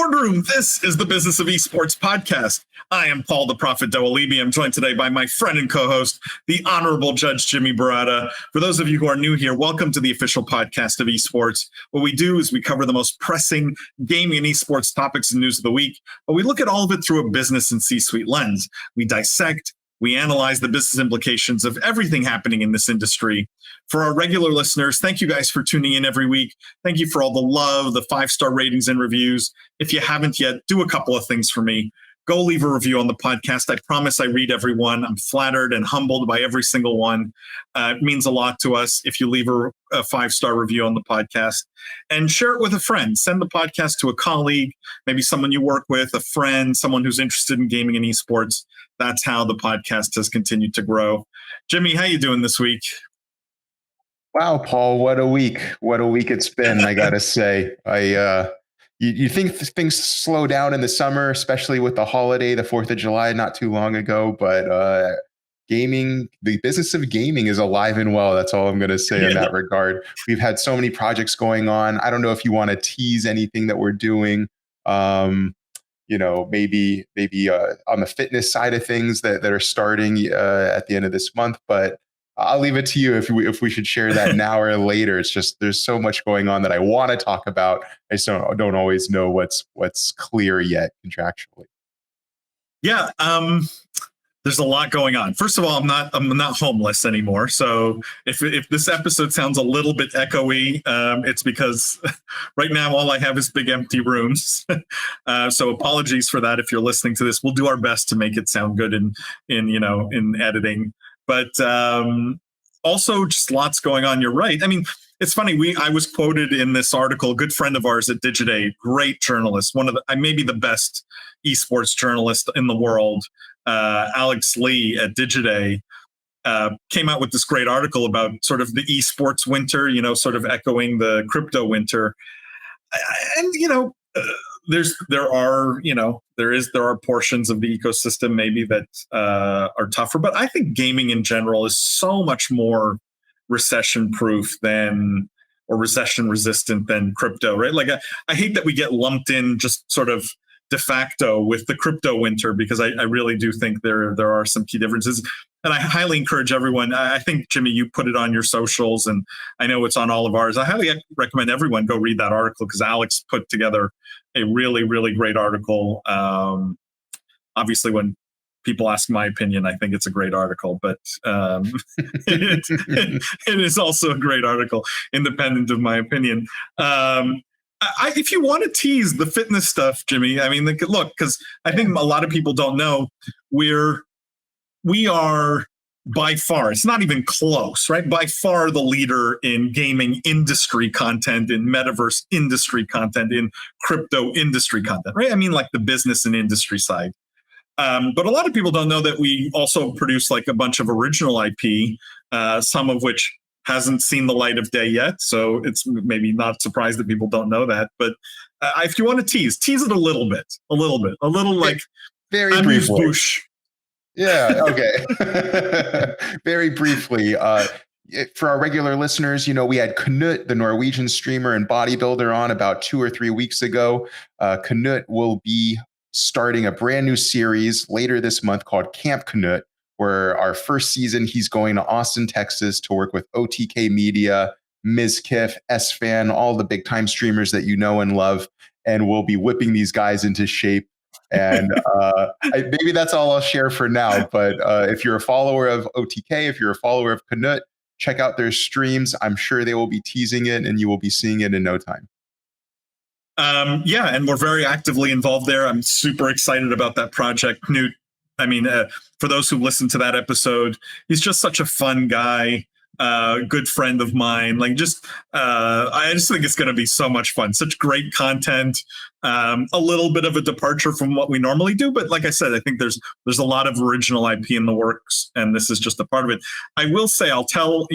boardroom. This is the Business of Esports Podcast. I am Paul the Prophet Dawalibi. I'm joined today by my friend and co-host, the Honorable Judge Jimmy Baratta. For those of you who are new here, welcome to the official podcast of esports. What we do is we cover the most pressing gaming and esports topics and news of the week, but we look at all of it through a business and C-suite lens. We dissect, we analyze the business implications of everything happening in this industry. For our regular listeners, thank you guys for tuning in every week. Thank you for all the love, the 5-star ratings and reviews. If you haven't yet, do a couple of things for me. Go leave a review on the podcast. I promise I read every one. I'm flattered and humbled by every single one. It means a lot to us if you leave a 5-star review on the podcast. And share it with a friend. Send the podcast to a colleague, maybe someone you work with, a friend, someone who's interested in gaming and esports. That's how the podcast has continued to grow. Jimmy, how you doing this week? Wow, Paul, what a week. What a week it's been, I got to say. You think things slow down in the summer, especially with the holiday, the 4th of July, not too long ago, but gaming, the business of gaming is alive and well. That's all I'm going to say in that regard. We've had so many projects going on. I don't know if you want to tease anything that we're doing, maybe on the fitness side of things that are starting at the end of this month, but I'll leave it to you if we should share that now or later. It's just there's so much going on that I want to talk about. I just don't always know what's clear yet contractually. Yeah, there's a lot going on. First of all, I'm not homeless anymore. So if this episode sounds a little bit echoey, it's because right now all I have is big empty rooms. So apologies for that. If you're listening to this, we'll do our best to make it sound good in editing. But also just lots going on. You're right. I mean, it's funny. I was quoted in this article, a good friend of ours at Digiday, great journalist, maybe the best esports journalist in the world, Alex Lee at Digiday, came out with this great article about sort of the esports winter, sort of echoing the crypto winter. And, there are portions of the ecosystem maybe that are tougher, but I think gaming in general is so much more recession-proof or recession-resistant than crypto, right? Like I hate that we get lumped in just sort of de facto with the crypto winter, because I really do think there are some key differences. And I highly encourage everyone. I think, Jimmy, you put it on your socials, and I know it's on all of ours. I highly recommend everyone go read that article, because Alex put together a really, really great article. Obviously, when people ask my opinion, I think it's a great article, but it is also a great article, independent of my opinion. If you want to tease the fitness stuff, Jimmy, I mean, look, because I think a lot of people don't know, we are by far, it's not even close, right? By far the leader in gaming industry content, in metaverse industry content, in crypto industry content, right? I mean, like the business and industry side. But a lot of people don't know that we also produce like a bunch of original IP, some of which hasn't seen the light of day yet. So it's maybe not surprised that people don't know that. But if you want to tease it a little like very briefly. Bush. Yeah. Okay. Very briefly. For our regular listeners, we had Knut, the Norwegian streamer and bodybuilder, on about 2 or 3 weeks ago. Knut will be starting a brand new series later this month called Camp Knut, where our first season, he's going to Austin, Texas to work with OTK Media, Mizkif, SFan, all the big time streamers that you know and love. And we'll be whipping these guys into shape. And maybe that's all I'll share for now. But if you're a follower of OTK, if you're a follower of Knut, check out their streams. I'm sure they will be teasing it, and you will be seeing it in no time. And we're very actively involved there. I'm super excited about that project. Knut, I mean, for those who listened to that episode, he's just such a fun guy. Good friend of mine. I just think it's going to be so much fun. Such great content. A little bit of a departure from what we normally do, but like I said, I think there's a lot of original IP in the works, and this is just a part of it. I will say, I'll tell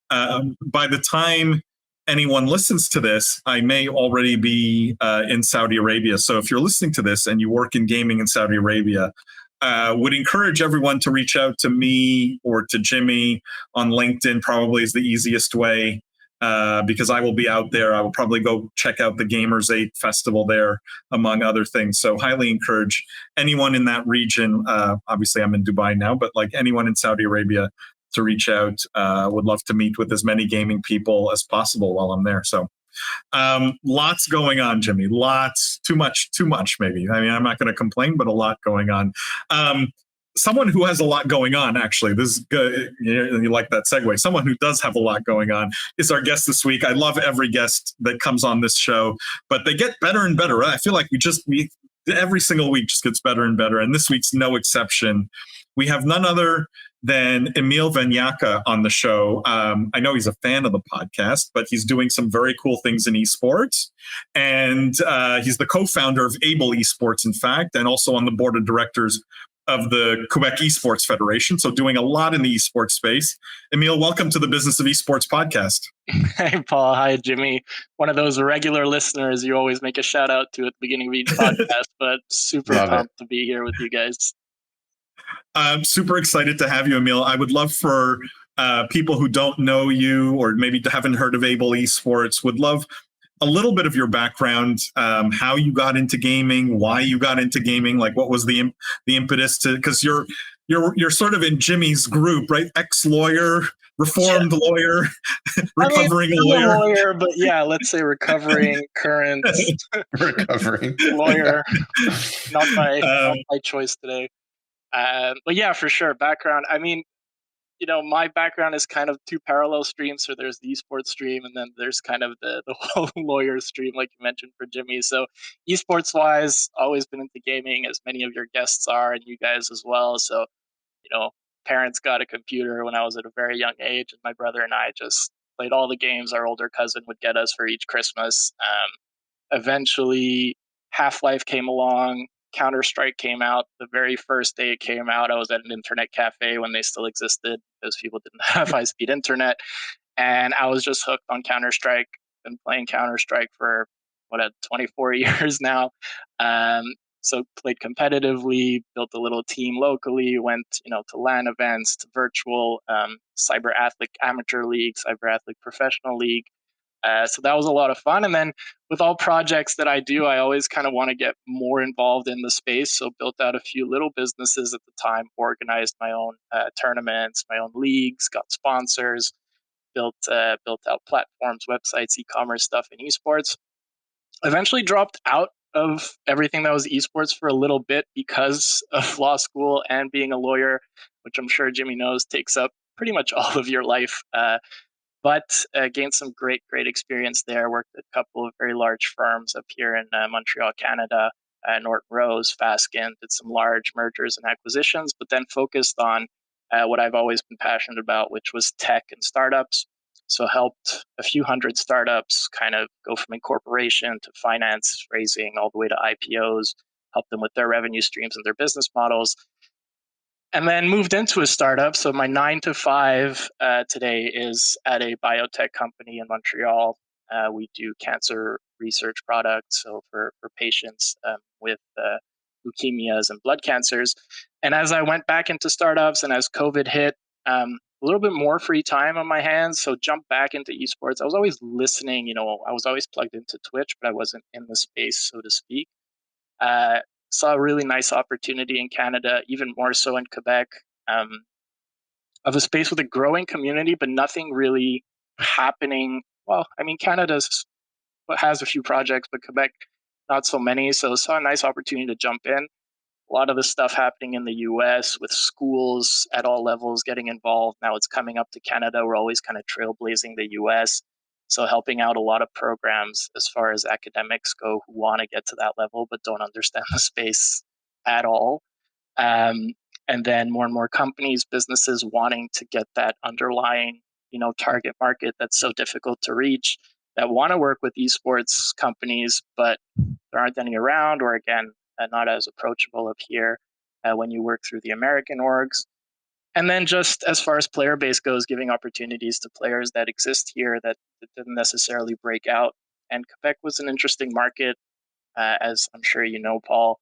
by the time anyone listens to this, I may already be in Saudi Arabia. So if you're listening to this and you work in gaming in Saudi Arabia, would encourage everyone to reach out to me or to Jimmy on LinkedIn. Probably is the easiest way. because I will be out there. I will probably go check out the Gamers 8 festival there, among other things. So highly encourage anyone in that region. Obviously, I'm in Dubai now, but like anyone in Saudi Arabia to reach out. Would love to meet with as many gaming people as possible while I'm there. So lots going on, Jimmy. Lots, too much maybe. I mean, I'm not going to complain, but a lot going on. Someone who has a lot going on, actually, this is good. You like that segue. Someone who does have a lot going on is our guest this week. I love every guest that comes on this show, but they get better and better. I feel like we every single week just gets better and better, and this week's no exception. We have none other than Emil Vanjaka on the show. I know he's a fan of the podcast, but he's doing some very cool things in esports. And he's the co-founder of Able Esports, in fact, and also on the board of directors of the Quebec Esports Foundation. So doing a lot in the esports space. Emil, welcome to the Business of Esports Podcast. Hey, Paul. Hi, Jimmy. One of those regular listeners you always make a shout out to at the beginning of each podcast, but super pumped to be here with you guys. I'm super excited to have you, Emil. I would love for people who don't know you or maybe haven't heard of Able Esports, would love a little bit of your background, how you got into gaming, why you got into gaming, like what was the impetus to, because you're sort of in Jimmy's group, right? Ex-lawyer, reformed lawyer, recovering lawyer, but yeah, let's say recovering, current recovering lawyer. Not my choice today. But yeah, for sure. Background. I mean, my background is kind of two parallel streams. So there's the esports stream, and then there's kind of the whole lawyer stream, like you mentioned for Jimmy. So esports wise, always been into gaming, as many of your guests are, and you guys as well. So, parents got a computer when I was at a very young age, and my brother and I just played all the games our older cousin would get us for each Christmas. Eventually, Half-Life came along. Counter-Strike came out. The very first day it came out, I was at an internet cafe when they still existed because people didn't have high-speed internet. And I was just hooked on Counter-Strike. Been playing Counter-Strike for, 24 years now. So played competitively, built a little team locally, went, to LAN events, to virtual, Cyber Athlete Amateur League, Cyber Athlete Professional League. So that was a lot of fun. And then with all projects that I do, I always kind of want to get more involved in the space. So built out a few little businesses at the time, organized my own tournaments, my own leagues, got sponsors, built out platforms, websites, e-commerce stuff in esports. Eventually dropped out of everything that was esports for a little bit because of law school and being a lawyer, which I'm sure Jimmy knows takes up pretty much all of your life. But gained some great experience there. Worked at a couple of very large firms up here in Montreal, Canada, Norton Rose, Fasken, did some large mergers and acquisitions, but then focused on what I've always been passionate about, which was tech and startups. So helped a few hundred startups kind of go from incorporation to finance raising all the way to IPOs, helped them with their revenue streams and their business models. And then moved into a startup. So my 9 to 5 today is at a biotech company in Montreal. We do cancer research products, so for patients with leukemias and blood cancers. And as I went back into startups and as COVID hit, a little bit more free time on my hands. So jumped back into esports. I was always listening, I was always plugged into Twitch, but I wasn't in the space, so to speak. Saw a really nice opportunity in Canada, even more so in Quebec, of a space with a growing community, but nothing really happening. Well, I mean, Canada has a few projects, but Quebec, not so many. So saw a nice opportunity to jump in. A lot of the stuff happening in the US with schools at all levels getting involved. Now it's coming up to Canada. We're always kind of trailblazing the US. So helping out a lot of programs as far as academics go who want to get to that level but don't understand the space at all. And then more and more companies, businesses wanting to get that underlying, target market that's so difficult to reach, that want to work with esports companies, but there aren't any around, or again, not as approachable up here when you work through the American orgs. And then just as far as player base goes, giving opportunities to players that exist here that didn't necessarily break out. And Quebec was an interesting market, as I'm sure you know, Paul,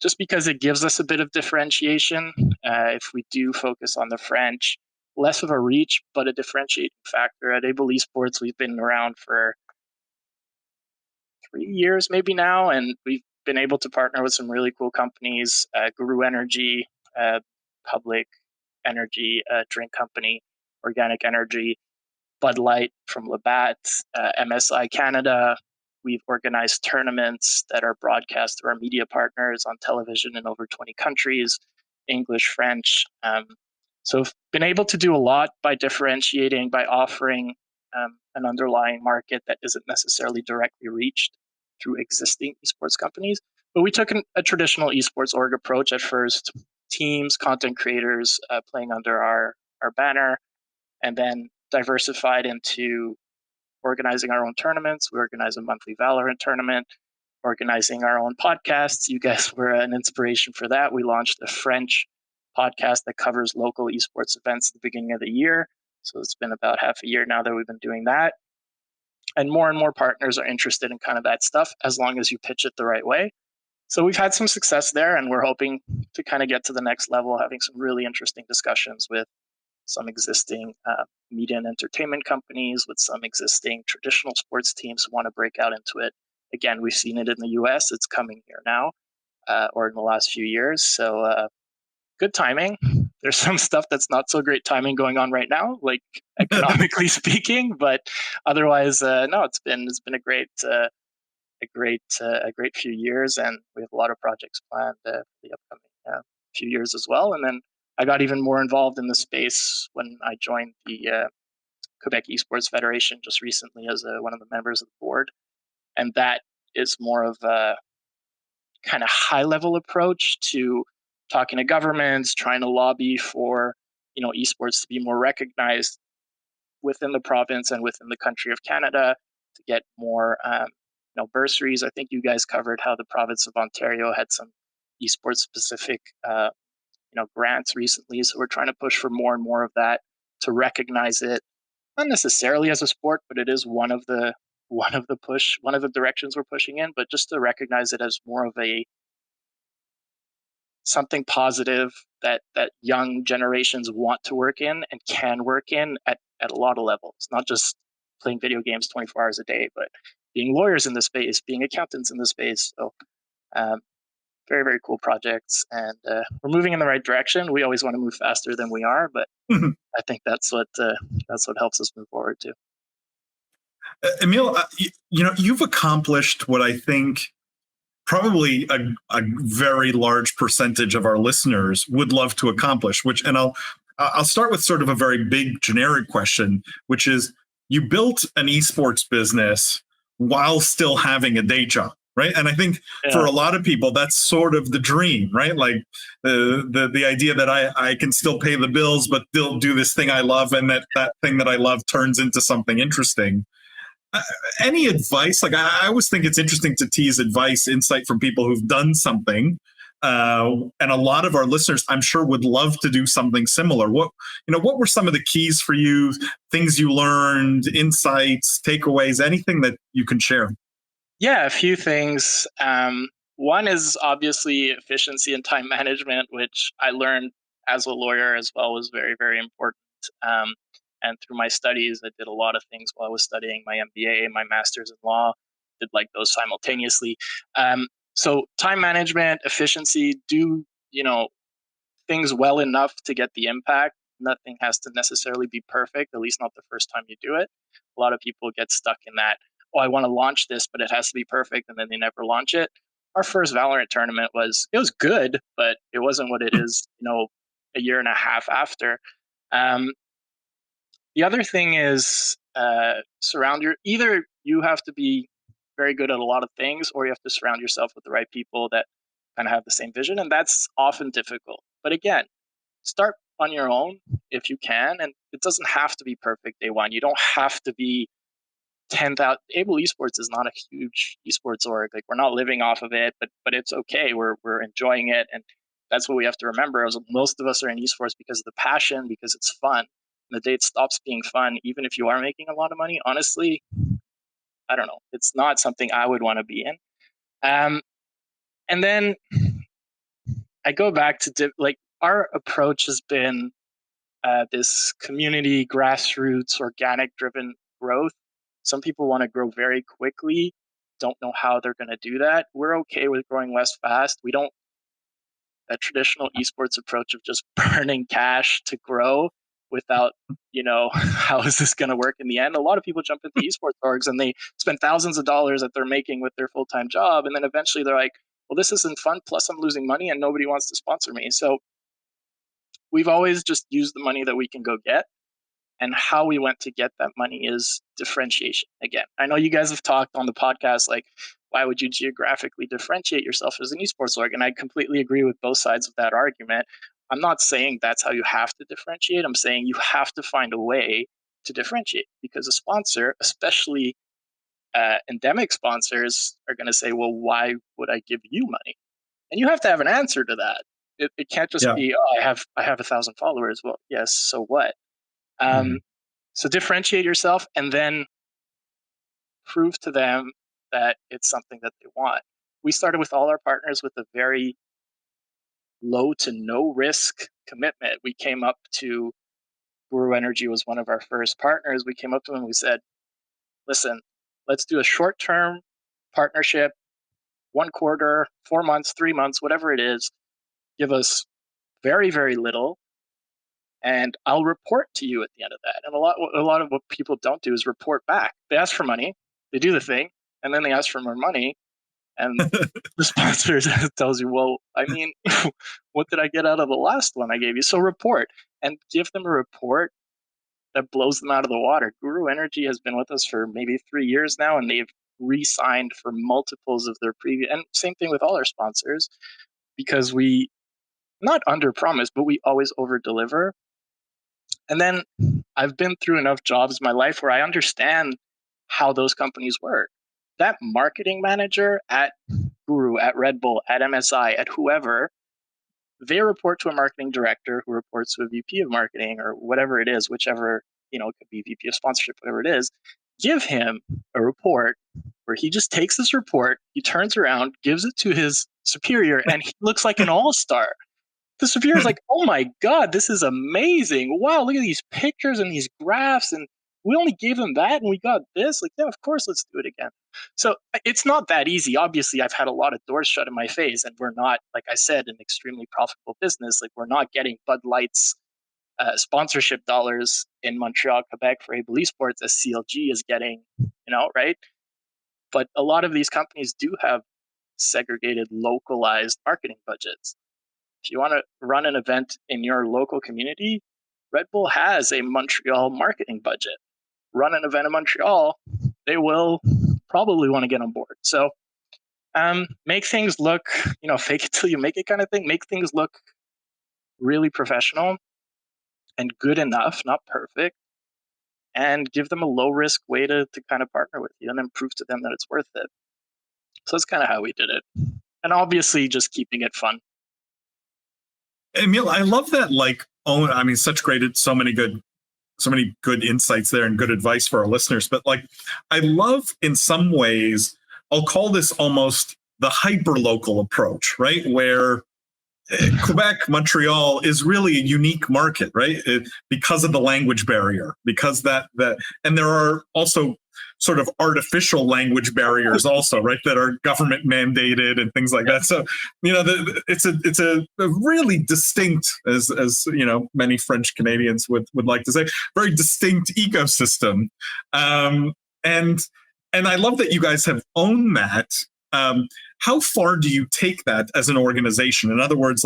just because it gives us a bit of differentiation. If we do focus on the French, less of a reach, but a differentiating factor. At Able Esports, we've been around for 3 years maybe now, and we've been able to partner with some really cool companies, Guru Energy, Public Energy drink company, Organic Energy, Bud Light from Labatt, MSI Canada. We've organized tournaments that are broadcast through our media partners on television in over 20 countries, English, French. So I've been able to do a lot by differentiating, by offering an underlying market that isn't necessarily directly reached through existing esports companies. But we took a traditional esports org approach at first, teams, content creators playing under our banner, and then diversified into organizing our own tournaments. We organize a monthly Valorant tournament, organizing our own podcasts. You guys were an inspiration for that. We launched a French podcast that covers local esports events at the beginning of the year. So it's been about half a year now that we've been doing that. And more partners are interested in kind of that stuff as long as you pitch it the right way. So we've had some success there, and we're hoping to kind of get to the next level, having some really interesting discussions with some existing media and entertainment companies, with some existing traditional sports teams who want to break out into it. Again, we've seen it in the US. It's coming here now, or in the last few years. So good timing. There's some stuff that's not so great timing going on right now, like economically speaking, but otherwise, no, it's been a great few years, and we have a lot of projects planned for the upcoming few years as well. And then I got even more involved in the space when I joined the Quebec Esports Federation just recently as one of the members of the board, and that is more of a kind of high-level approach to talking to governments, trying to lobby for esports to be more recognized within the province and within the country of Canada, to get more bursaries. I think you guys covered how the province of Ontario had some esports specific grants recently. So we're trying to push for more and more of that, to recognize it, not necessarily as a sport, but it is one of the directions we're pushing in, but just to recognize it as more of a something positive that young generations want to work in and can work in at a lot of levels, not just playing video games 24 hours a day, but being lawyers in the space, being accountants in the space. So very, very cool projects, and we're moving in the right direction. We always want to move faster than we are, but I think that's what helps us move forward too. Emil, you've accomplished what I think probably a very large percentage of our listeners would love to accomplish, and I'll start with sort of a very big generic question, which is, you built an esports business while still having a day job, right? And I think for a lot of people, that's sort of the dream, right? Like the idea that I can still pay the bills, but still do this thing I love, and that thing that I love turns into something interesting. Any advice? Like, I always think it's interesting to tease advice, insight from people who've done something. And a lot of our listeners, I'm sure, would love to do something similar. What were some of the keys for you, things you learned, insights, takeaways, anything that you can share? Yeah, a few things. One is obviously efficiency and time management, which I learned as a lawyer as well, was very, very important. And through my studies, I did a lot of things while I was studying my MBA, my master's in law, did like those simultaneously. So time management, efficiency, do things well enough to get the impact. Nothing has to necessarily be perfect, at least not the first time you do it. A lot of people get stuck in that, I want to launch this, but it has to be perfect, and then they never launch it. Our first Valorant tournament was good, but it wasn't what it is, a year and a half after. The other thing is either you have to be very good at a lot of things, or you have to surround yourself with the right people that kind of have the same vision. And that's often difficult. But again, start on your own if you can. And it doesn't have to be perfect day one. You don't have to be 10,000. Able Esports is not a huge esports org. Like, we're not living off of it, but it's okay. We're enjoying it. And that's what we have to remember. Most of us are in esports because of the passion, because it's fun. The day it stops being fun, even if you are making a lot of money, honestly, I don't know. It's not something I would want to be in. And then I go back to our approach has been this community, grassroots, organic driven growth. Some people want to grow very quickly, don't know how they're going to do that. We're okay with growing less fast. We don't, that traditional esports approach of just burning cash to grow without, how is this going to work in the end? A lot of people jump into esports orgs and they spend thousands of dollars that they're making with their full-time job. And then eventually they're like, well, this isn't fun. Plus I'm losing money and nobody wants to sponsor me. So we've always just used the money that we can go get. And how we went to get that money is differentiation. Again, I know you guys have talked on the podcast, like, why would you geographically differentiate yourself as an esports org? And I completely agree with both sides of that argument. I'm not saying that's how you have to differentiate. I'm saying you have to find a way to differentiate, because a sponsor, especially endemic sponsors, are going to say, well, why would I give you money? And you have to have an answer to that. It can't just be, oh, I have 1,000 followers. Well, yes, so what? So differentiate yourself and then prove to them that it's something that they want. We started with all our partners with a very low to no risk commitment. We came up to Guru Energy was one of our first partners. We came up to them and we said, listen, let's do a short-term partnership, 1 quarter, 4 months, 3 months, whatever it is. Give us very, very little, and I'll report to you at the end of that. And a lot of what people don't do is report back. They ask for money, they do the thing, and then they ask for more money. And the sponsor tells you, well, I mean, what did I get out of the last one I gave you? So report, and give them a report that blows them out of the water. Guru Energy has been with us for maybe 3 years now, and they've re-signed for multiples of their previous, and same thing with all our sponsors, because we not under promise, but we always over deliver. And then I've been through enough jobs in my life where I understand how those companies work. That marketing manager at Guru, at Red Bull, at MSI, at whoever, they report to a marketing director who reports to a VP of marketing or whatever it is, whichever, it could be VP of sponsorship, whatever it is. Give him a report where he just takes this report, he turns around, gives it to his superior, and he looks like an all-star. The superior is like, oh my God, this is amazing. Wow, look at these pictures and these graphs. And we only gave them that and we got this. Like, yeah, of course, let's do it again. So it's not that easy. Obviously, I've had a lot of doors shut in my face, and we're not, like I said, an extremely profitable business. Like, we're not getting Bud Light's sponsorship dollars in Montreal, Quebec for Able Esports as CLG is getting, right? But a lot of these companies do have segregated, localized marketing budgets. If you want to run an event in your local community, Red Bull has a Montreal marketing budget. Run an event in Montreal, they will probably want to get on board. So make things look, fake it till you make it kind of thing. Make things look really professional and good enough, not perfect, and give them a low risk way to kind of partner with you and then prove to them that it's worth it. So that's kind of how we did it. And obviously just keeping it fun. Emil, I love that. So many good insights there and good advice for our listeners. But I love, in some ways, I'll call this almost the hyper local approach, right? Where Quebec, Montreal is really a unique market, right? Because of the language barrier, because and there are also sort of artificial language barriers also, right? That are government mandated and things like that. So, it's a really distinct, as many French Canadians would like to say, very distinct ecosystem. And I love that you guys have owned that. How far do you take that as an organization? In other words,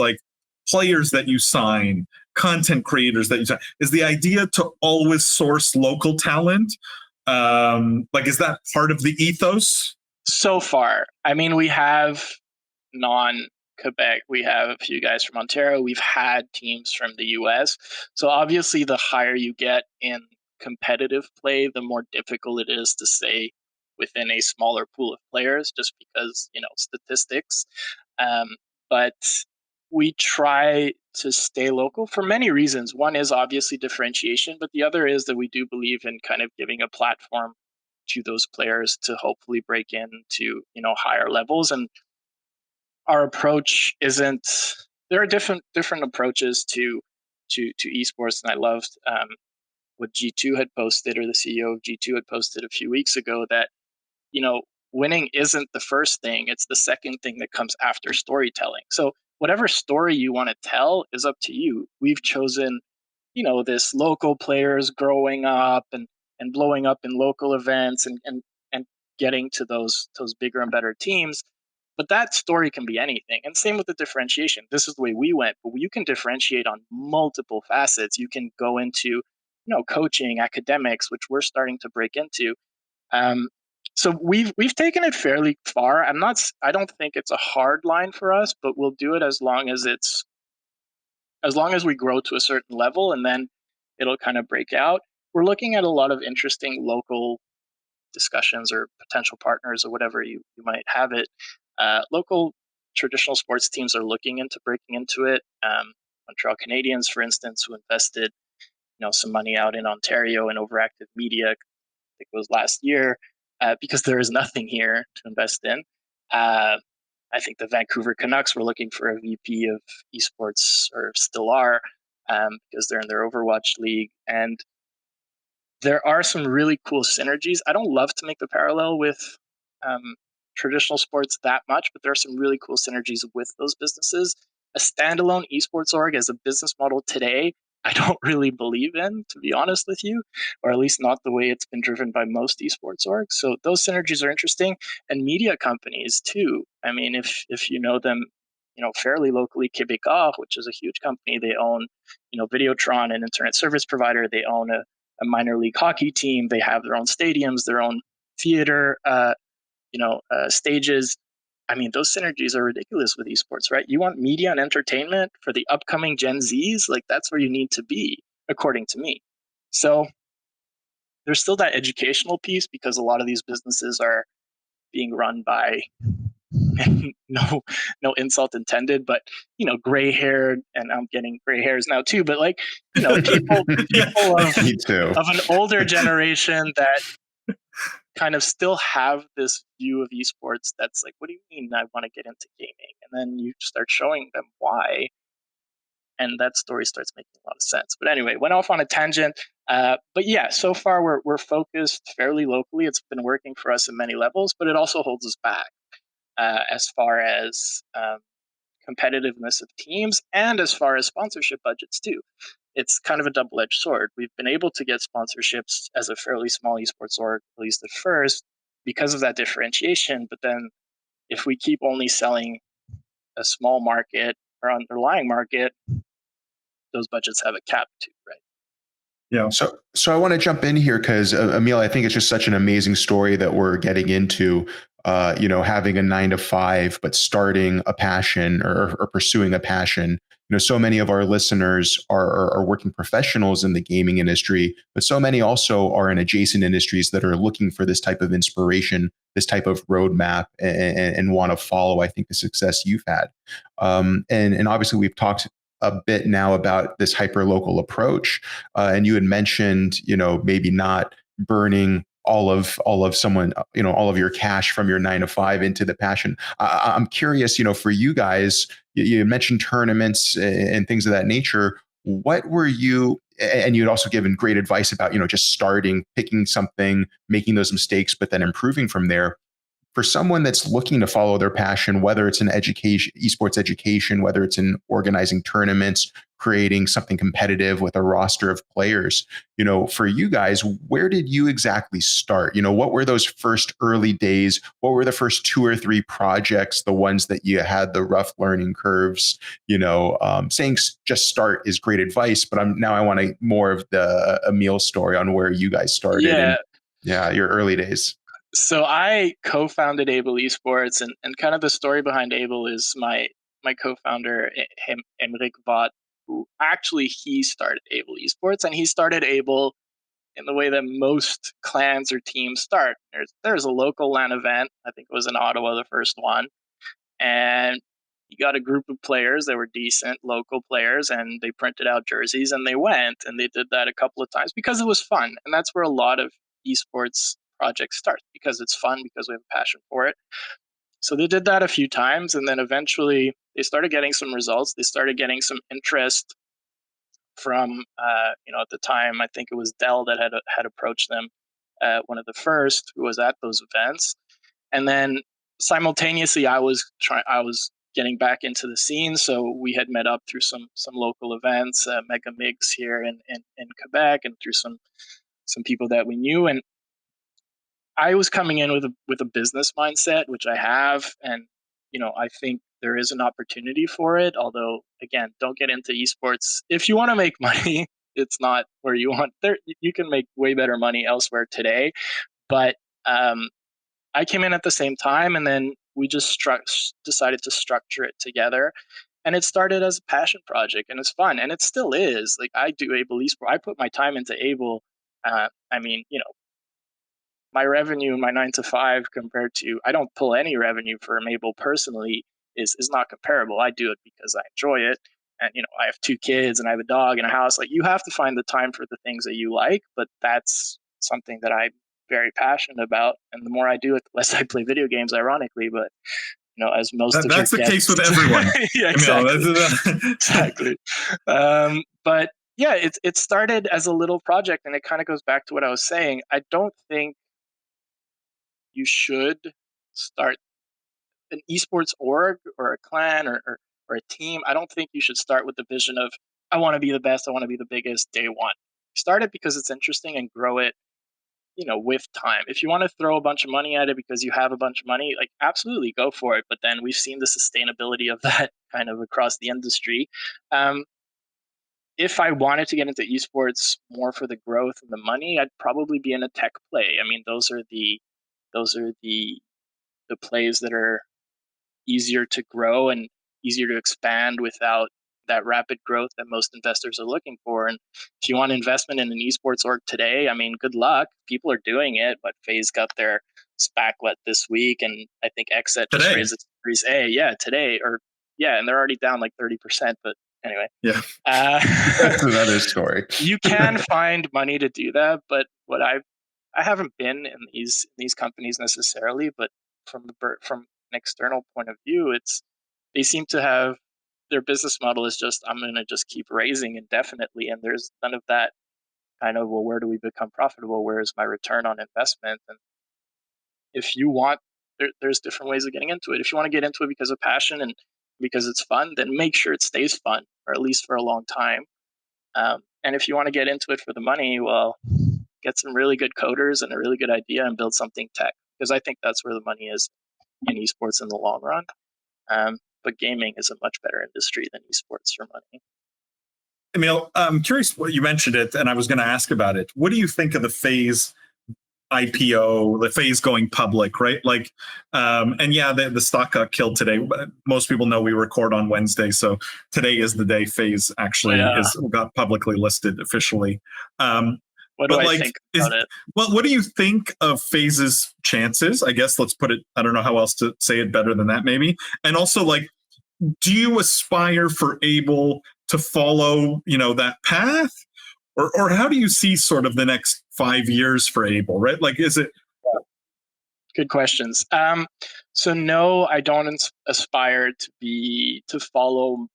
players that you sign, content creators that you sign, is the idea to always source local talent? Is that part of the ethos? So far, we have non-Quebec. We have a few guys from Ontario. We've had teams from the US. So obviously, the higher you get in competitive play, the more difficult it is to stay within a smaller pool of players, just because, statistics. But we try to stay local for many reasons. One is obviously differentiation, but the other is that we do believe in kind of giving a platform to those players to hopefully break into, higher levels. And our approach isn't, there are different approaches to to esports, and I loved what G2 had posted, or the CEO of G2 had posted a few weeks ago, that winning isn't the first thing; it's the second thing that comes after storytelling. So whatever story you want to tell is up to you. We've chosen, this local players growing up and blowing up in local events and getting to those bigger and better teams. But that story can be anything. And same with the differentiation. This is the way we went, but you can differentiate on multiple facets. You can go into, coaching, academics, which we're starting to break into. So we've taken it fairly far. I don't think it's a hard line for us, but we'll do it as long as we grow to a certain level, and then it'll kind of break out. We're looking at a lot of interesting local discussions or potential partners or whatever you might have it. Local traditional sports teams are looking into breaking into it. Montreal Canadiens, for instance, who invested some money out in Ontario and Overactive Media, I think it was last year, because there is nothing here to invest in. I think the Vancouver Canucks were looking for a VP of esports, or still are, because they're in their Overwatch league. And there are some really cool synergies. I don't love to make the parallel with traditional sports that much, but there are some really cool synergies with those businesses. A standalone esports org as a business model today, I don't really believe in, to be honest with you, or at least not the way it's been driven by most esports orgs. So those synergies are interesting. And media companies too. I mean, if you know them, fairly locally, Québec Esports, which is a huge company, they own, Videotron, an internet service provider. They own a minor league hockey team. They have their own stadiums, their own theater, stages. I mean, those synergies are ridiculous with esports, right? You want media and entertainment for the upcoming Gen Zs? Like, that's where you need to be, according to me. So there's still that educational piece, because a lot of these businesses are being run by, no insult intended, but, gray-haired, and I'm getting gray hairs now too, but people of an older generation that kind of still have this view of esports that's like, what do you mean I want to get into gaming? And then you start showing them why, and that story starts making a lot of sense. But anyway, went off on a tangent. But yeah, so far we're focused fairly locally. It's been working for us in many levels, but it also holds us back as far as competitiveness of teams, and as far as sponsorship budgets too. It's kind of a double-edged sword. We've been able to get sponsorships as a fairly small esports org, at least at first, because of that differentiation. But then if we keep only selling a small market or underlying market, those budgets have a cap too, right? Yeah. So I want to jump in here because Emil, I think it's just such an amazing story that we're getting into. Having a 9 to 5, but starting a passion or pursuing a passion. So many of our listeners are working professionals in the gaming industry, but so many also are in adjacent industries that are looking for this type of inspiration, this type of roadmap, and want to follow, I think, the success you've had. And obviously we've talked a bit now about this hyper local approach, and you had mentioned, maybe not burning all of someone, all of your cash from your 9 to 5 into the passion. I'm curious, for you guys, you mentioned tournaments and things of that nature. What were you, and you'd also given great advice about, just starting, picking something, making those mistakes, but then improving from there. For someone that's looking to follow their passion, whether it's in education, esports education, whether it's in organizing tournaments, creating something competitive with a roster of players, for you guys, where did you exactly start? What were those first early days? What were the first 2 or 3 projects, the ones that you had the rough learning curves? Saying just start is great advice, but I want more of the Emil story on where you guys started. Yeah. Your early days. So I co-founded Able Esports, and kind of the story behind Able is my co-founder, Emil Vanjaka, who actually he started Able Esports, and he started Able in the way that most clans or teams start. There's a local LAN event. I think it was in Ottawa, the first one, and you got a group of players that were decent local players, and they printed out jerseys and they went, and they did that a couple of times because it was fun, and that's where a lot of esports projects start, because it's fun, because we have a passion for it. So they did that a few times, and then eventually they started getting some results. They started getting some interest from, at the time, I think it was Dell that had approached them, one of the first who was at those events. And then simultaneously, I was getting back into the scene. So we had met up through some local events, Mega Migs here in Quebec, and through some people that we knew. And I was coming in with a business mindset, which I have, and I think there is an opportunity for it. Although, again, don't get into esports if you want to make money. It's not where you want. There, you can make way better money elsewhere today. But I came in at the same time, and then we just decided to structure it together. And it started as a passion project, and it's fun, and it still is. Like, I do Able Esports. I put my time into Able. My revenue, my 9 to 5 compared to, I don't pull any revenue from Able personally, is not comparable. I do it because I enjoy it. And, I have 2 kids and I have a dog and a house. Like, you have to find the time for the things that you like, but that's something that I'm very passionate about. And the more I do it, the less I play video games, ironically. But, as most of that's the case with everyone. Yeah, exactly. Exactly. But yeah, it started as a little project, and it kind of goes back to what I was saying. I don't think you should start an esports org or a clan or a team. I don't think you should start with the vision of, I want to be the best, I want to be the biggest day one. Start it because it's interesting and grow it, with time. If you want to throw a bunch of money at it because you have a bunch of money, like, absolutely go for it. But then we've seen the sustainability of that kind of across the industry. If I wanted to get into esports more for the growth and the money, I'd probably be in a tech play. I mean, those are the plays that are easier to grow and easier to expand without that rapid growth that most investors are looking for. And if you want investment in an esports org today, I mean, good luck. People are doing it. But FaZe got their SPAC this week, and I think Xset just raised its Series A. Yeah, today, and they're already down like 30%. But anyway, yeah, that's another story. You can find money to do that, but what I haven't been in these companies necessarily, but from an external point of view, they seem to have, their business model is just, I'm going to just keep raising indefinitely, and there's none of that kind of, well, where do we become profitable? Where is my return on investment? And if you want, there's different ways of getting into it. If you want to get into it because of passion and because it's fun, then make sure it stays fun, or at least for a long time. And if you want to get into it for the money, well, get some really good coders and a really good idea and build something tech, because I think that's where the money is in esports in the long run. But gaming is a much better industry than esports for money. Emil, I'm curious what you mentioned it, and I was going to ask about it. What do you think of the FaZe IPO, the FaZe going public, right? Like, and yeah, the stock got killed today. Most people know we record on Wednesday, so today is the day FaZe actually got publicly listed officially. What do I think about it? Well, what do you think of FaZe's chances? I guess let's put it, I don't know how else to say it better than that, maybe. And also, like, do you aspire for Able to follow, that path? Or how do you see sort of the next 5 years for Able, right? Like, is it? Good questions. So no, I don't aspire to follow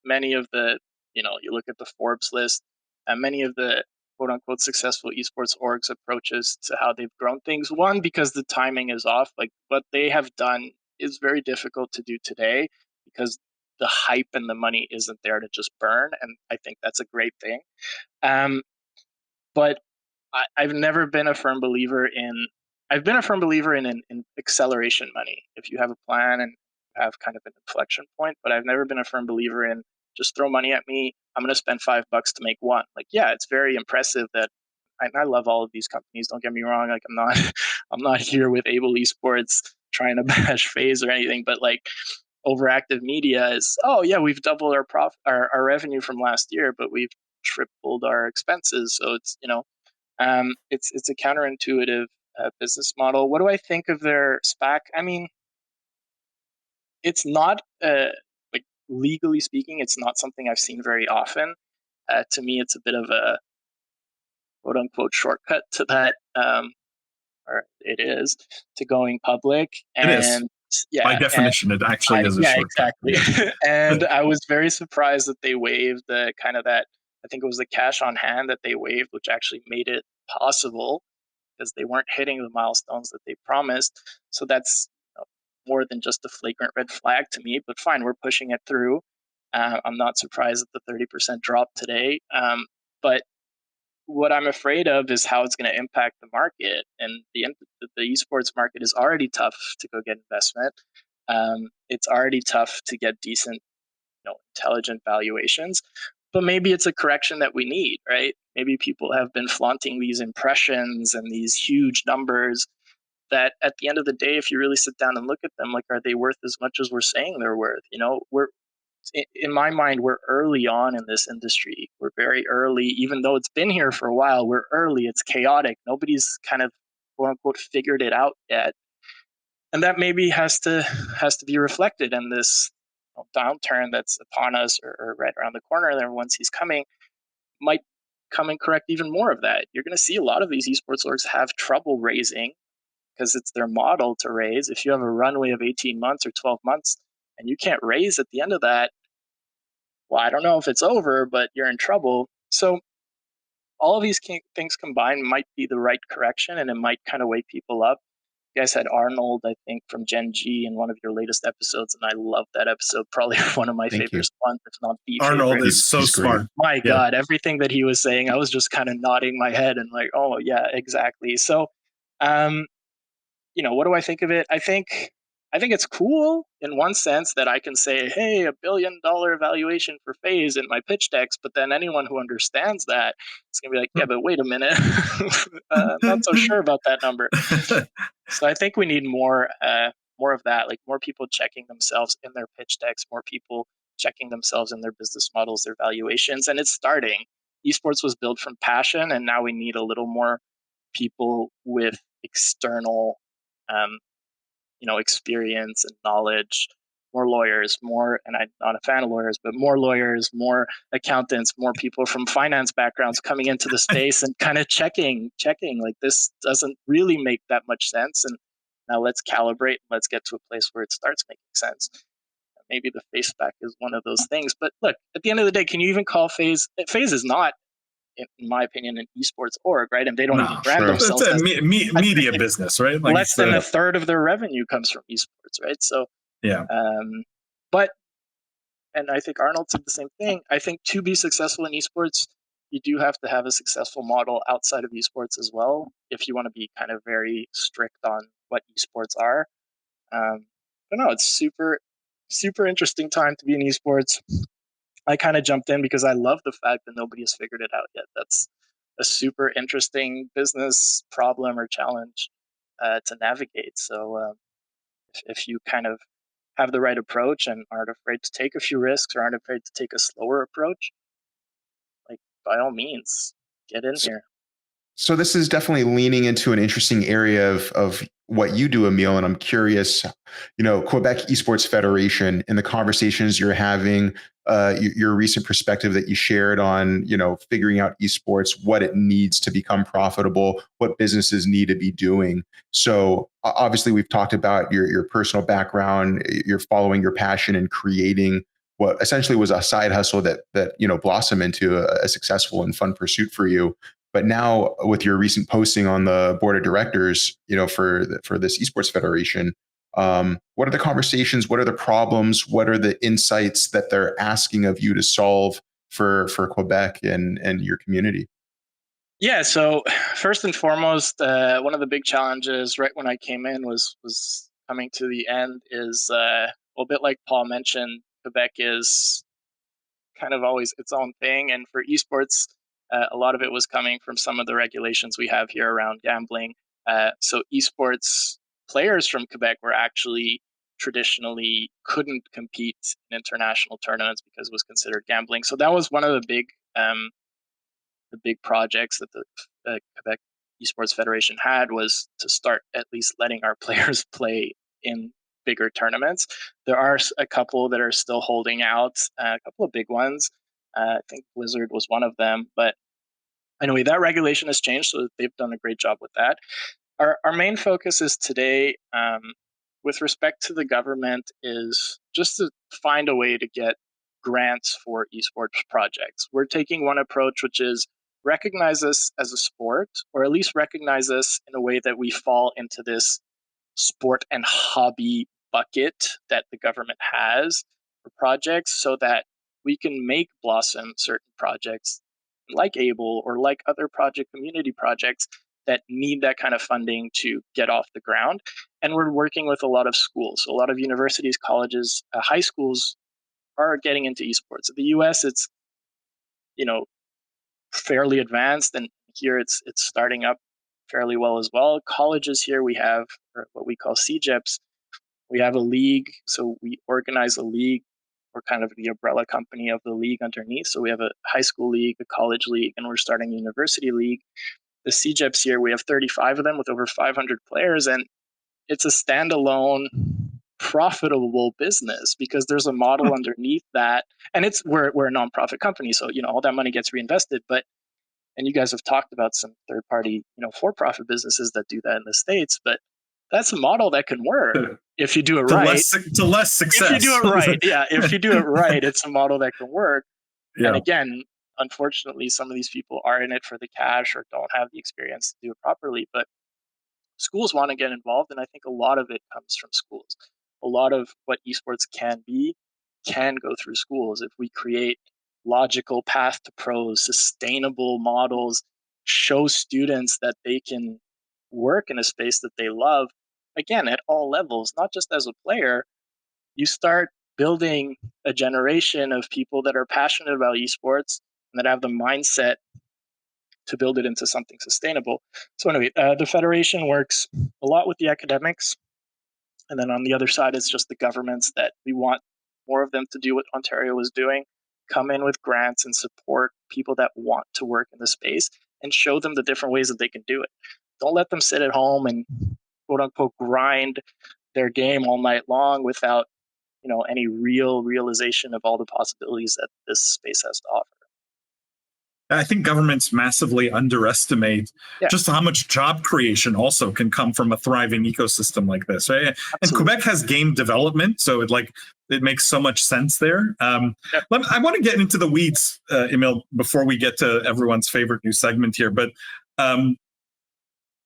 many of the, you look at the Forbes list, and many of the quote unquote successful esports orgs approaches to how they've grown things. One, because the timing is off. Like, what they have done is very difficult to do today because the hype and the money isn't there to just burn. And I think that's a great thing. But I've never been a firm believer in, in acceleration money. If you have a plan and have kind of an inflection point, but I've never been a firm believer in just throw money at me, I'm going to spend $5 to make one. Like, yeah, it's very impressive that, I love all of these companies. Don't get me wrong. Like, I'm not here with Able Esports trying to bash FaZe or anything, but like, overactive media is, oh yeah, we've doubled our revenue from last year, but we've tripled our expenses. So it's, it's a counterintuitive business model. What do I think of their SPAC? I mean, it's not like, legally speaking, it's not something I've seen very often. To me, it's a bit of a quote unquote shortcut to that, or it is, to going public. And it is. Yeah, by definition, it actually is a shortcut. Exactly. And I was very surprised that they waived the kind of that think it was the cash on hand that they waived, which actually made it possible because they weren't hitting the milestones that they promised. So that's more than just a flagrant red flag to me, but fine, we're pushing it through. I'm not surprised at the 30% drop today. But what I'm afraid of is how it's going to impact the market. And the esports market is already tough to go get investment. It's already tough to get decent, intelligent valuations. But maybe it's a correction that we need, right? Maybe people have been flaunting these impressions and these huge numbers that at the end of the day, if you really sit down and look at them, like, are they worth as much as we're saying they're worth? In my mind, we're early on in this industry. We're very early, even though it's been here for a while. We're early. It's chaotic. Nobody's kind of quote unquote figured it out yet, and that maybe has to be reflected in this downturn that's upon us or right around the corner. And everyone sees coming, might come and correct even more of that. You're going to see a lot of these esports orgs have trouble raising because it's their model to raise. If you have a runway of 18 months or 12 months and you can't raise at the end of that, well, I don't know if it's over, but you're in trouble. So all of these things combined might be the right correction, and it might kind of wake people up. You guys had Arnold, I think, from Gen G in one of your latest episodes, and I love that episode. Probably one of my favorite ones, if not the Arnold favorite. is so smart. My God, everything that he was saying, I was just kind of nodding my head and like, oh yeah, exactly. So, what do I think of it? I think it's cool in one sense that I can say, hey, $1 billion valuation for FaZe in my pitch decks, but then anyone who understands that is going to be like, yeah, but wait a minute. I'm not so sure about that number. So I think we need more of that, like more people checking themselves in their pitch decks, more people checking themselves in their business models, their valuations, and it's starting. Esports was built from passion, and now we need a little more people with external experience and knowledge, more lawyers, and I'm not a fan of lawyers, but more lawyers, more accountants, more people from finance backgrounds coming into the space and kind of checking, like, this doesn't really make that much sense. And now let's calibrate, let's get to a place where it starts making sense. Maybe the face back is one of those things. But look, at the end of the day, can you even call FaZe? FaZe is not, in my opinion, an esports org, right? And they don't even brand themselves as media business, right? Like less than a third of their revenue comes from esports, right? So yeah. And I think Arnold said the same thing. I think to be successful in esports, you do have to have a successful model outside of esports as well, if you want to be kind of very strict on what esports are. But no, it's super, super interesting time to be in esports. I kind of jumped in because I love the fact that nobody has figured it out yet. That's a super interesting business problem or challenge to navigate. So if you kind of have the right approach and aren't afraid to take a few risks or aren't afraid to take a slower approach, like, by all means, get in here. So this is definitely leaning into an interesting area of what you do, Emil, and I'm curious, Quebec Esports Federation, and the conversations you're having, your recent perspective that you shared on, figuring out esports, what it needs to become profitable, what businesses need to be doing. So obviously we've talked about your personal background, you're following your passion and creating what essentially was a side hustle that blossomed into a successful and fun pursuit for you. But now with your recent posting on the board of directors, for this esports federation, what are the conversations? What are the problems? What are the insights that they're asking of you to solve for Quebec and your community? Yeah. So first and foremost, one of the big challenges right when I came in was coming to the end is a bit like Paul mentioned, Quebec is kind of always its own thing. And for esports, a lot of it was coming from some of the regulations we have here around gambling. So esports players from Quebec were actually traditionally couldn't compete in international tournaments because it was considered gambling. So that was one of the big projects that the Quebec Esports Federation had, was to start at least letting our players play in bigger tournaments. There are a couple that are still holding out, a couple of big ones. I think Blizzard was one of them. But anyway, that regulation has changed, so they've done a great job with that. Our main focus is today, with respect to the government, is just to find a way to get grants for esports projects. We're taking one approach, which is recognize us as a sport, or at least recognize us in a way that we fall into this sport and hobby bucket that the government has for projects, so that we can make blossom certain projects like Able or like other project community projects that need that kind of funding to get off the ground. And we're working with a lot of schools, a lot of universities, colleges, high schools are getting into esports. In the US, it's, you know, fairly advanced, and here it's starting up fairly well as well. Colleges here, we have what we call CJEPs. We have a league, so we organize a league. We're kind of the umbrella company of the league underneath. So we have a high school league, a college league, and we're starting a university league. The CJEPs here, we have 35 of them with over 500 players, and it's a standalone profitable business because there's a model underneath that, and we're a nonprofit company, so all that money gets reinvested. But and you guys have talked about some third party for-profit businesses that do that in the States, but that's a model that can work if you do it right. To less success. If you do it right, yeah. If you do it right, it's a model that can work. Yeah. And again, unfortunately, some of these people are in it for the cash or don't have the experience to do it properly. But schools want to get involved, and I think a lot of it comes from schools. A lot of what esports can be can go through schools if we create logical path to pros, sustainable models, show students that they can work in a space that they love, again, at all levels, not just as a player. You start building a generation of people that are passionate about esports and that have the mindset to build it into something sustainable. So anyway, the Federation works a lot with the academics. And then on the other side, it's just the governments that we want more of them to do what Ontario is doing, come in with grants and support people that want to work in the space and show them the different ways that they can do it. Don't let them sit at home and quote unquote grind their game all night long without any real realization of all the possibilities that this space has to offer. I think governments massively underestimate just how much job creation also can come from a thriving ecosystem like this. Right? And Quebec has game development, so it makes so much sense there. I want to get into the weeds, Emil, before we get to everyone's favorite new segment here. But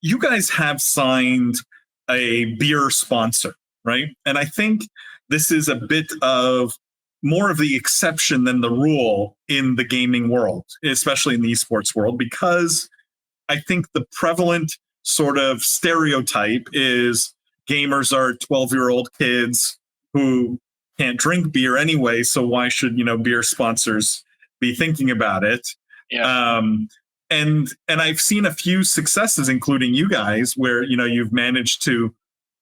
you guys have signed a beer sponsor, right? And I think this is a bit of more of the exception than the rule in the gaming world, especially in the esports world, because I think the prevalent sort of stereotype is gamers are 12-year-old kids who can't drink beer anyway, so why should beer sponsors be thinking about it? Yeah. And I've seen a few successes, including you guys, where you've managed to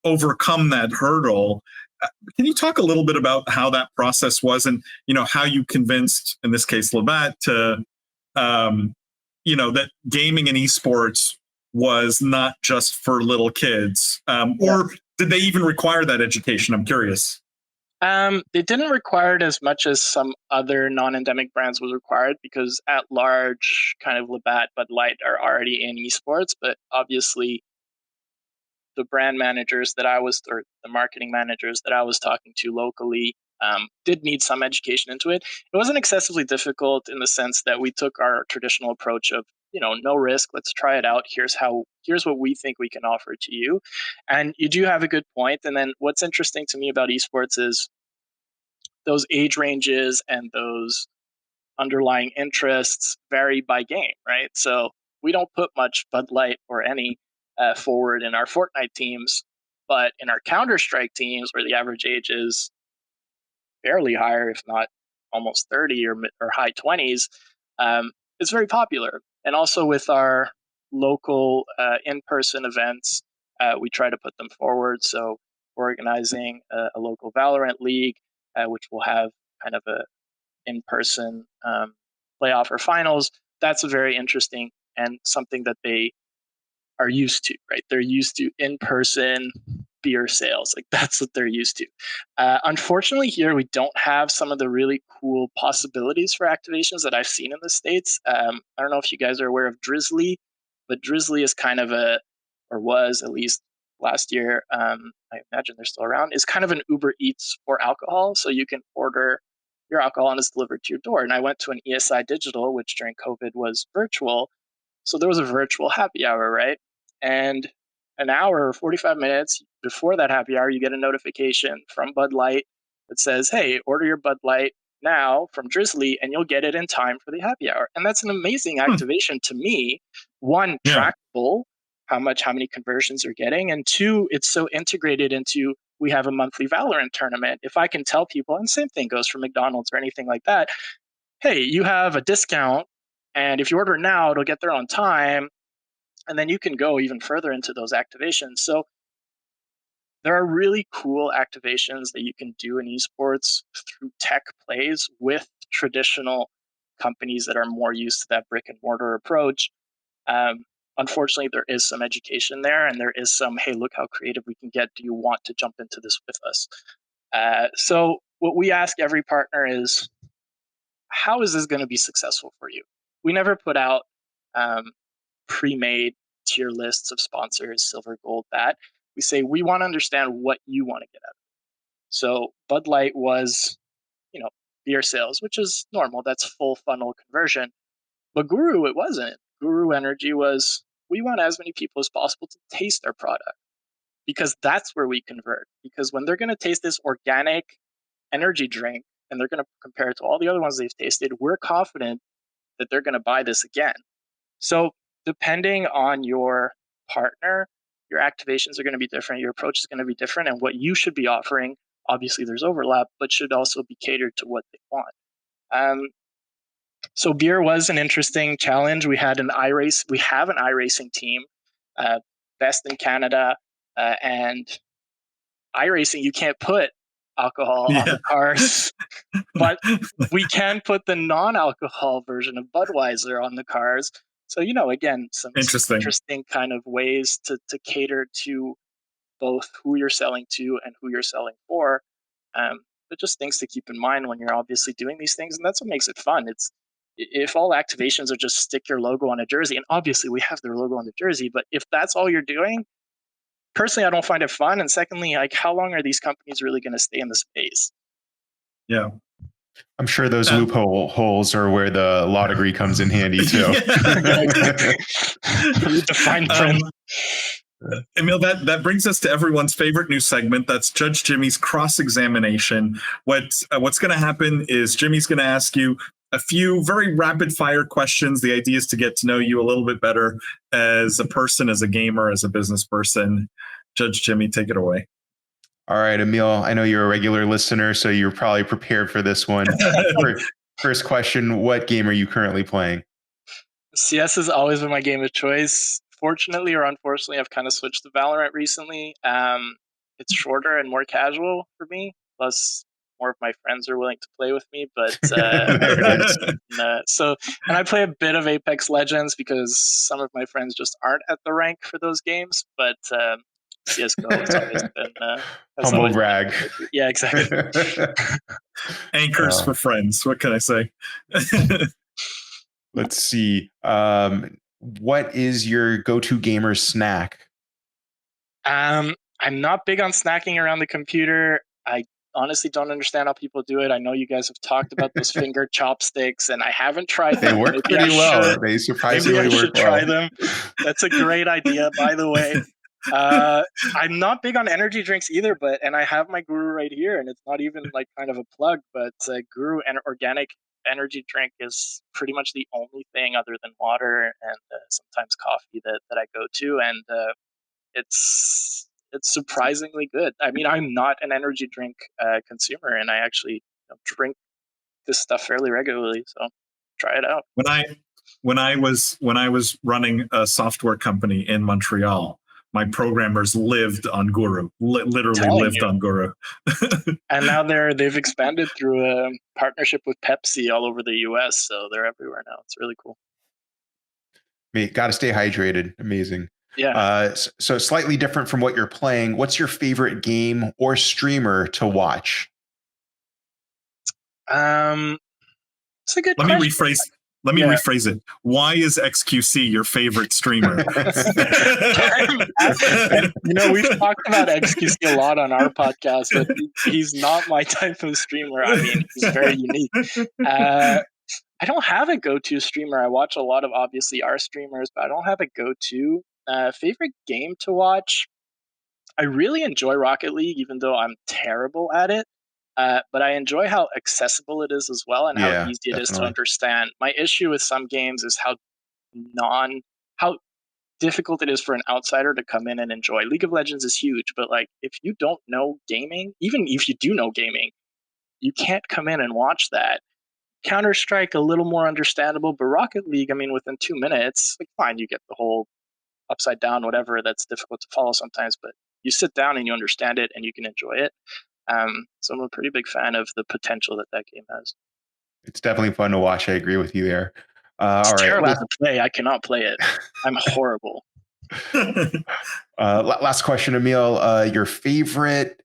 overcome that hurdle. Can you talk a little bit about how that process was, and how you convinced, in this case, Labatt, to that gaming and esports was not just for little kids, or did they even require that education? I'm curious. They didn't require it as much as some other non-endemic brands was required, because at large, kind of Labatt, Bud Light are already in esports, but obviously the brand managers or the marketing managers that I was talking to locally did need some education into it. It wasn't excessively difficult in the sense that we took our traditional approach of, no risk, let's try it out. Here's what we think we can offer to you. And you do have a good point. And then what's interesting to me about esports is those age ranges and those underlying interests vary by game, right? So we don't put much Bud Light or any forward in our Fortnite teams, but in our Counter-Strike teams, where the average age is barely higher, if not almost 30 or high 20s, it's very popular. And also with our local in-person events, we try to put them forward. So we're organizing a local Valorant league, which will have kind of a in-person playoff or finals. That's very interesting and something that they are used to, right? They're used to in-person beer sales. Like that's what they're used to. Unfortunately, here we don't have some of the really cool possibilities for activations that I've seen in the States. I don't know if you guys are aware of Drizzly, but Drizzly is kind of or was at least last year, I imagine they're still around, is kind of an Uber Eats for alcohol. So you can order your alcohol and it's delivered to your door. And I went to an ESI Digital, which during COVID was virtual. So there was a virtual happy hour, right? And an hour or 45 minutes before that happy hour, you get a notification from Bud Light that says, hey, order your Bud Light now from Drizzly and you'll get it in time for the happy hour. And that's an amazing activation to me. One, trackable, how many conversions you're getting. And two, it's so integrated into, we have a monthly Valorant tournament. If I can tell people, and same thing goes for McDonald's or anything like that, hey, you have a discount, and if you order now, it'll get there on time. And then you can go even further into those activations. So there are really cool activations that you can do in esports through tech plays with traditional companies that are more used to that brick and mortar approach. Unfortunately, there is some education there, and there is some, hey, look how creative we can get. Do you want to jump into this with us? So what we ask every partner is, how is this going to be successful for you? We never put out pre-made tier lists of sponsors, silver, gold, that. We say we want to understand what you want to get out of it. So Bud Light was, beer sales, which is normal. That's full funnel conversion. But Guru, it wasn't. Guru Energy was, we want as many people as possible to taste our product, because that's where we convert. Because when they're going to taste this organic energy drink and they're going to compare it to all the other ones they've tasted, we're confident that they're going to buy this again. So depending on your partner, your activations are going to be different, your approach is going to be different, and what you should be offering, obviously there's overlap, but should also be catered to what they want. So beer was an interesting challenge. We have an iRacing team, best in Canada, and iRacing, you can't put alcohol on the cars, but we can put the non-alcohol version of Budweiser on the cars. So, again, some interesting kind of ways to cater to both who you're selling to and who you're selling for. But just things to keep in mind when you're obviously doing these things. And that's what makes it fun. If all activations are just stick your logo on a jersey, and obviously we have their logo on the jersey, but if that's all you're doing, personally, I don't find it fun. And secondly, how long are these companies really going to stay in the space? Yeah. I'm sure those loopholes are where the law degree comes in handy too. Define print. Emil, that brings us to everyone's favorite new segment. That's Judge Jimmy's cross-examination. What's going to happen is Jimmy's going to ask you a few very rapid-fire questions. The idea is to get to know you a little bit better as a person, as a gamer, as a business person. Judge Jimmy, take it away. All right, Emil, I know you're a regular listener, so you're probably prepared for this one. First question, what game are you currently playing? CS has always been my game of choice. Fortunately or unfortunately, I've kind of switched to Valorant recently. It's shorter and more casual for me. Plus, more of my friends are willing to play with me. But and I play a bit of Apex Legends because some of my friends just aren't at the rank for those games. But CS:GO has always been humble brag. Yeah, exactly. Anchors for friends. What can I say? Let's see. What is your go-to gamer snack? I'm not big on snacking around the computer. I honestly don't understand how people do it. I know you guys have talked about those finger chopsticks, and I haven't tried them. They work pretty well. They surprisingly work well. Maybe I should try them. That's a great idea, by the way. I'm not big on energy drinks either, and I have my Guru right here, and it's not even like kind of a plug, but Guru and organic energy drink is pretty much the only thing other than water and sometimes coffee that I go to, and it's surprisingly good. I mean, I'm not an energy drink consumer, and I actually drink this stuff fairly regularly, so try it out. When I was running a software company in Montreal, my programmers lived on Guru, literally lived on Guru. And now they've expanded through a partnership with Pepsi all over the US. So they're everywhere now. It's really cool. Got to stay hydrated. Amazing. Yeah. So slightly different from what you're playing. What's your favorite game or streamer to watch? It's a good question. Let me rephrase it. Why is XQC your favorite streamer? We've talked about XQC a lot on our podcast, but he's not my type of streamer. I mean, he's very unique. I don't have a go-to streamer. I watch a lot of, obviously, our streamers, but I don't have a go-to. Favorite game to watch? I really enjoy Rocket League, even though I'm terrible at it. But I enjoy how accessible it is as well, and how easy it is to understand. My issue with some games is how difficult it is for an outsider to come in and enjoy. League of Legends is huge, but like if you don't know gaming, even if you do know gaming, you can't come in and watch that. Counter-Strike, a little more understandable, but Rocket League, I mean, within 2 minutes, like fine, you get the whole upside down, whatever, that's difficult to follow sometimes, but you sit down and you understand it and you can enjoy it. So I'm a pretty big fan of the potential that game has. It's definitely fun to watch. I agree with you there. It's terrible to play. I cannot play it. I'm horrible. Last question, Emil. Your favorite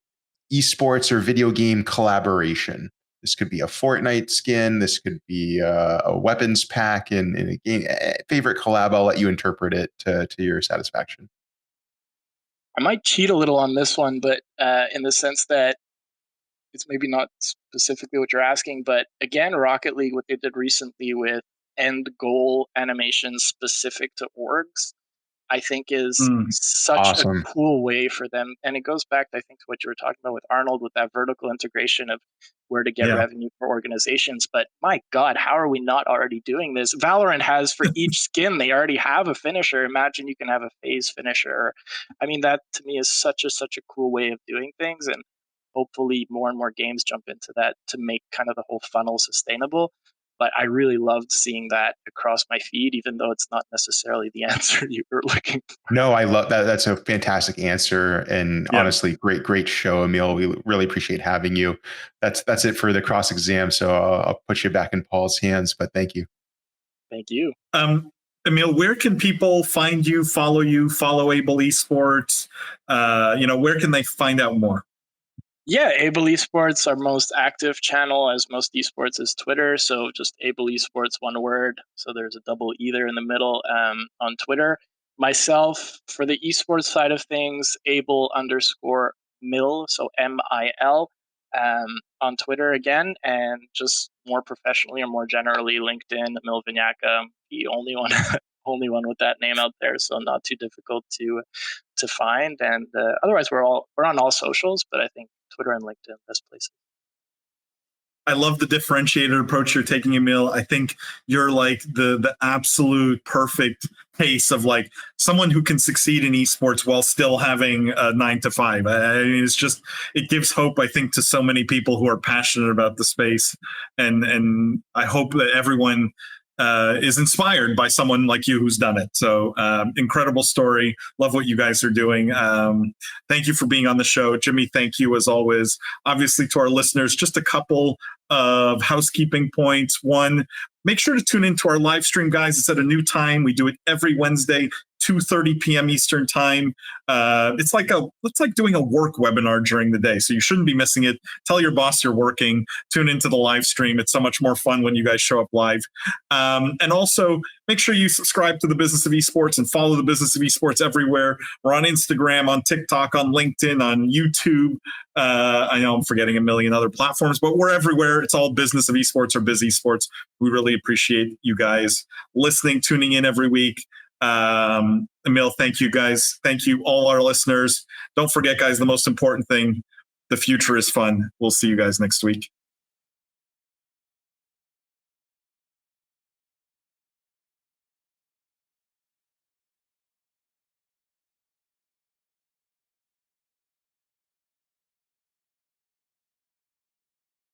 esports or video game collaboration? This could be a Fortnite skin. This could be a weapons pack in a game. Favorite collab? I'll let you interpret it to your satisfaction. I might cheat a little on this one, but in the sense that it's maybe not specifically what you're asking, but again, Rocket League, what they did recently with end goal animations specific to orgs, I think is such awesome. A cool way for them. And it goes back, I think, to what you were talking about with Arnold, with that vertical integration of where to get revenue for organizations. But my God, how are we not already doing this? Valorant has, for each skin, they already have a finisher. Imagine you can have a phase finisher. I mean, that to me is such a cool way of doing things. And hopefully more and more games jump into that to make kind of the whole funnel sustainable. But I really loved seeing that across my feed, even though it's not necessarily the answer you were looking for. No, I love that. That's a fantastic answer. And honestly, great show, Emil. We really appreciate having you. That's it for the cross exam. So I'll put you back in Paul's hands, but thank you. Thank you. Emil, where can people find you, follow Able Esports? Where can they find out more? Yeah, Able Esports, our most active channel, as most esports, is Twitter. So just Able Esports, one word. So there's a double E there in the middle on Twitter. Myself, for the esports side of things, Able_Mil, so MIL, on Twitter again. And just more professionally or more generally, LinkedIn, Emil Vanjaka, the only one with that name out there. So not too difficult to find. And otherwise, we're on all socials, but I think Twitter and LinkedIn, best places. I love the differentiated approach you're taking, Emil. I think you're like the absolute perfect case of like someone who can succeed in esports while still having a 9 to 5. I mean, it gives hope, I think, to so many people who are passionate about the space. And I hope that everyone is inspired by someone like you who's done it. So incredible story. Love what you guys are doing. Thank you for being on the show. Jimmy, thank you as always. Obviously, to our listeners, just a couple of housekeeping points. One, make sure to tune into our live stream, guys. It's at a new time. We do it every Wednesday, 2:30 p.m. Eastern time. It's like doing a work webinar during the day, so you shouldn't be missing it. Tell your boss you're working. Tune into the live stream. It's so much more fun when you guys show up live. And also, make sure you subscribe to the Business of Esports and follow the Business of Esports everywhere. We're on Instagram, on TikTok, on LinkedIn, on YouTube. I know I'm forgetting a million other platforms, but we're everywhere. It's all Business of Esports or Biz Esports. We really appreciate you guys listening, tuning in every week. Emil, thank you guys. Thank you, all our listeners. Don't forget, guys, the most important thing, the future is fun. We'll see you guys next week.